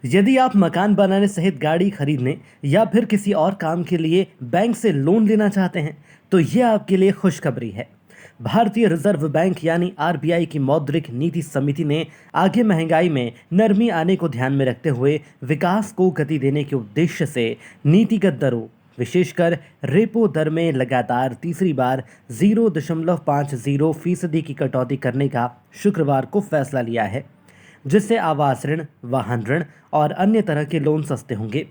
यदि आप मकान बनाने सहित गाड़ी खरीदने या फिर किसी और काम के लिए बैंक से लोन लेना चाहते हैं तो ये आपके लिए खुशखबरी है। भारतीय रिजर्व बैंक यानी आरबीआई की मौद्रिक नीति समिति ने आगे महंगाई में नरमी आने को ध्यान में रखते हुए विकास को गति देने के उद्देश्य से नीतिगत दरों विशेषकर रेपो दर में लगातार तीसरी बार 0.50% की कटौती करने का शुक्रवार को फैसला लिया है, जिससे आवास ऋण, वाहन ऋण और अन्य तरह के लोन सस्ते होंगे।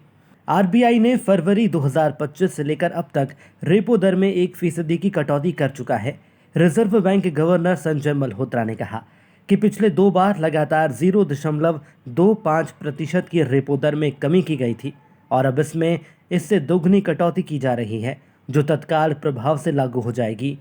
आरबीआई ने फरवरी 2025 से लेकर अब तक रेपो दर में 1% की कटौती कर चुका है। Reserve bank governor Sanjay Malhotra ने कहा कि पिछले 2 बार लगातार 0.25% की रेपो दर में कमी की गई थी और अब इससे दोगुनी कटौती की जा रही है, जो तत्काल प्रभाव से लागू हो जाएगी।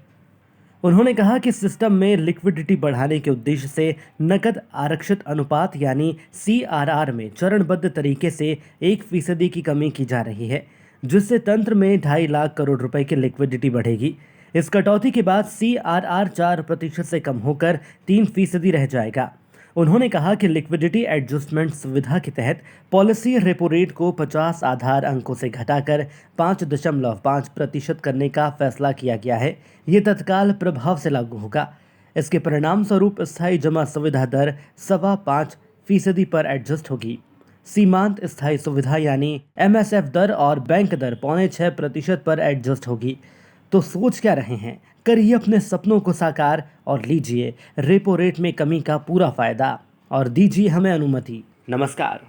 उन्होंने कहा कि सिस्टम में लिक्विडिटी बढ़ाने के उद्देश्य से नकद आरक्षित अनुपात यानी सीआरआर में चरणबद्ध तरीके से 1% की कमी की जा रही है, जिससे तंत्र में 2.5 लाख करोड़ रुपए की लिक्विडिटी बढ़ेगी। इस कटौती के बाद सीआरआर 4% से कम होकर 3% रह जाएगा। उन्होंने कहा कि लिक्विडिटी एडजस्टमेंट सुविधा के तहत पॉलिसी रेपो रेट को 50 आधार अंकों से घटाकर 5.5% करने का फैसला किया गया है। ये तत्काल प्रभाव से लागू होगा। इसके परिणाम स्वरूप स्थायी जमा सुविधा दर 5.25% पर एडजस्ट होगी। सीमांत स्थायी सुविधा यानी एमएसएफ दर और बैंक दर 5.25% पर एडजस्ट होगी। तो सोच क्या रहे हैं? करिए अपने सपनों को साकार और लीजिए रेपो रेट में कमी का पूरा फायदा और दीजिए हमें अनुमति। नमस्कार।